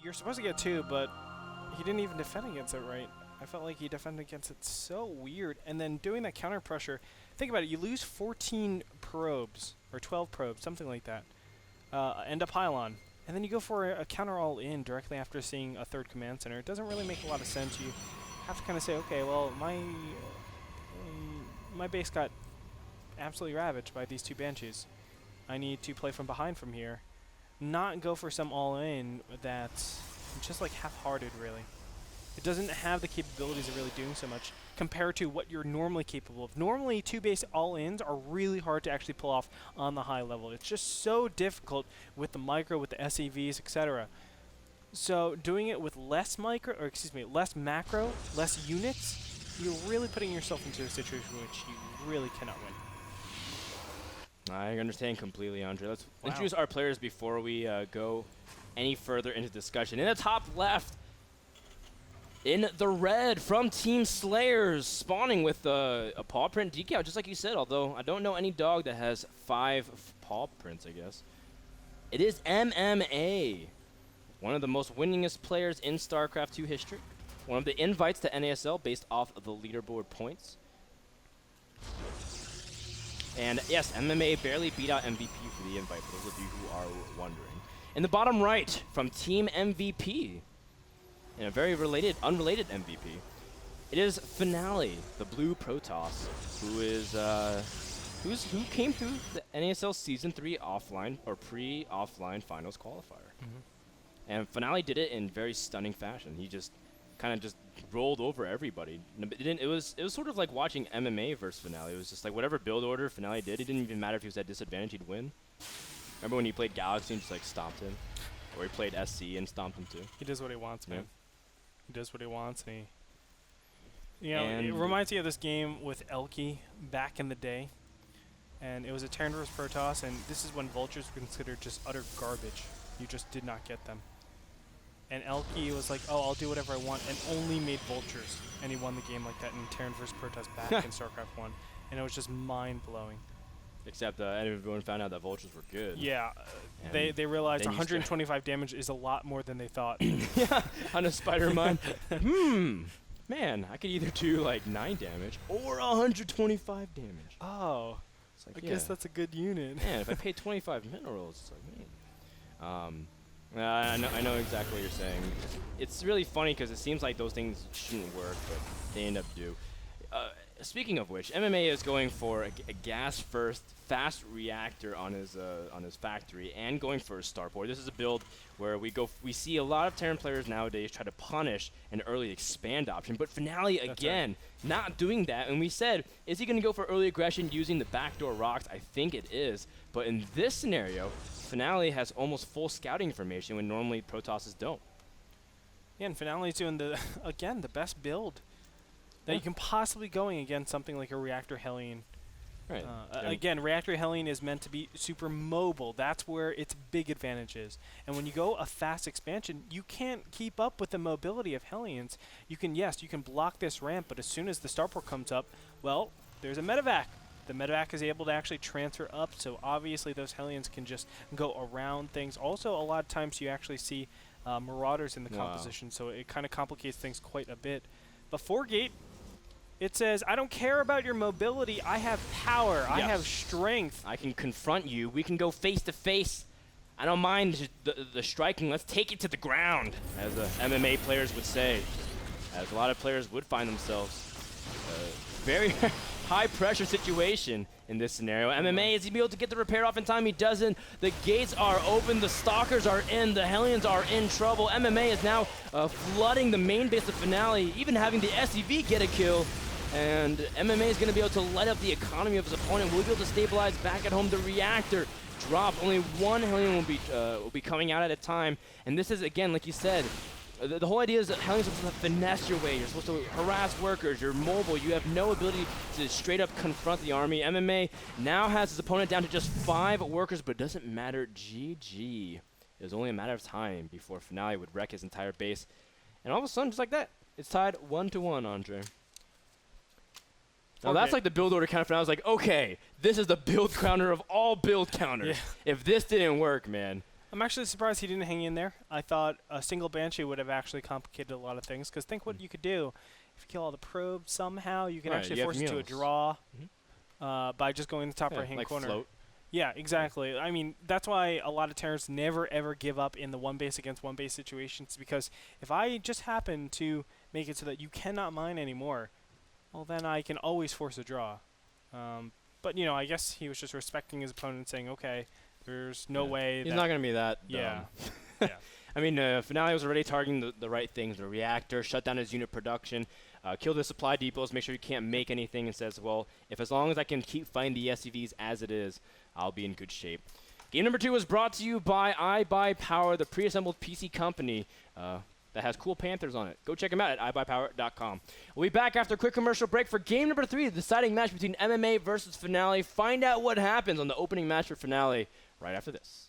you're supposed to get 2, but he didn't even defend against it right. I felt like he defended against it so weird. And then doing that counter pressure, think about it, you lose 14 probes, or 12 probes, something like that, end up pylon. And then you go for a counter all-in directly after seeing a 3rd command center. It doesn't really make a lot of sense. You have to kind of say, okay, well, my base got absolutely ravaged by these 2 Banshees. I need to play from behind from here. Not go for some all-in that's just like half-hearted, really. It doesn't have the capabilities of really doing so much compared to what you're normally capable of. Normally, 2 base all-ins are really hard to actually pull off on the high level. It's just so difficult with the micro, with the SEVs, etc. So doing it with less micro, or excuse me, less macro, less units, you're really putting yourself into a situation which you really cannot win. I understand completely, Andre. Let's introduce our players before we go any further into discussion. In the top left, in the red from Team Slayers, spawning with a paw print decal, just like you said, although I don't know any dog that has 5 paw prints, I guess. It is MMA, one of the most winningest players in StarCraft 2 history. One of the invites to NASL based off of the leaderboard points. And yes, MMA barely beat out MVP for the invite, for those of you who are wondering. In the bottom right, from Team MVP, and a very unrelated MVP, it is Finale, the blue Protoss, who came through the NASL Season 3 offline or pre-offline finals qualifier. And Finale did it in very stunning fashion. He just kind of just rolled over everybody. It was sort of like watching MMA versus Finale. It was just like whatever build order Finale did, it didn't even matter if he was at disadvantage, he'd win. Remember when he played Galaxy and just like stomped him? Or he played SC and stomped him too? He does what he wants, man. He does what he wants, and he... You know, And it reminds me of this game with Elky back in the day. And it was a Terran vs. Protoss, and this is when Vultures were considered just utter garbage. You just did not get them. And Elky was like, oh, I'll do whatever I want, and only made Vultures. And he won the game like that in Terran vs. Protoss back in StarCraft 1. And it was just mind-blowing. Except everyone found out that Vultures were good. Yeah, they realized 125 damage is a lot more than they thought. Yeah, on a spider mine. Man, I could either do like 9 damage or 125 damage. Oh, It's like, I guess that's a good unit. Man, if I pay 25 minerals, it's like, man. I know exactly what you're saying. It's really funny because it seems like those things shouldn't work, but they end up do. Speaking of which, MMA is going for a gas-first, fast reactor on his factory, and going for a starport. This is a build where we see a lot of Terran players nowadays try to punish an early expand option, but Finale again not doing that. And we said, is he going to go for early aggression using the backdoor rocks? I think it is, but in this scenario, Finale has almost full scouting information when normally Protosses don't. Yeah, and Finale's doing the best build that you can possibly going against something like a Reactor Hellion. Right. Again, Reactor Hellion is meant to be super mobile. That's where its big advantage is. And when you go a fast expansion, you can't keep up with the mobility of Hellions. You can block this ramp, but as soon as the starport comes up, well, there's a medevac. The medevac is able to actually transfer up, so obviously those Hellions can just go around things. Also, a lot of times you actually see Marauders in the composition, so it kind of complicates things quite a bit. But 4-gate, it says, I don't care about your mobility. I have power. Yes. I have strength. I can confront you. We can go face to face. I don't mind the striking. Let's take it to the ground, as the MMA players would say. As a lot of players would find themselves very high pressure situation in this scenario. MMA, is he able to get the repair off in time? He doesn't. The gates are open. The Stalkers are in. The Hellions are in trouble. MMA is now flooding the main base of Finale, even having the SEV get a kill. And MMA is going to be able to light up the economy of his opponent. Will he be able to stabilize back at home? The reactor drop. Only one Hellion will be coming out at a time. And this is, again, like you said, the whole idea is that Hellions are supposed to finesse your way. You're supposed to harass workers. You're mobile. You have no ability to straight up confront the army. MMA now has his opponent down to just 5 workers, but it doesn't matter. GG. It was only a matter of time before Finale would wreck his entire base. And all of a sudden, just like that, it's tied 1-1, Andre. Now that's like the build order counter. I was like, okay, this is the build counter of all build counters. Yeah. If this didn't work, man. I'm actually surprised he didn't hang in there. I thought a single Banshee would have actually complicated a lot of things, because think what you could do. If you kill all the probes somehow, you can actually force it to a draw by just going to the top right-hand like corner. Float. Yeah, exactly. I mean, that's why a lot of Terrans never, ever give up in the one base against one base situations, because if I just happen to make it so that you cannot mine anymore, well, then I can always force a draw. But, you know, I guess he was just respecting his opponent, saying, okay, there's no way He's not going to be that yeah. dumb. I mean, Finale was already targeting the right things, the reactor, shut down his unit production, kill the supply depots, make sure you can't make anything, and says, well, if as long as I can keep fighting the SCVs as it is, I'll be in good shape. Game number 2 was brought to you by iBuyPower, the pre-assembled PC company that has cool Panthers on it. Go check them out at iBuyPower.com. We'll be back after a quick commercial break for game number 3, the deciding match between MMA versus Finale. Find out what happens on the opening match for Finale right after this.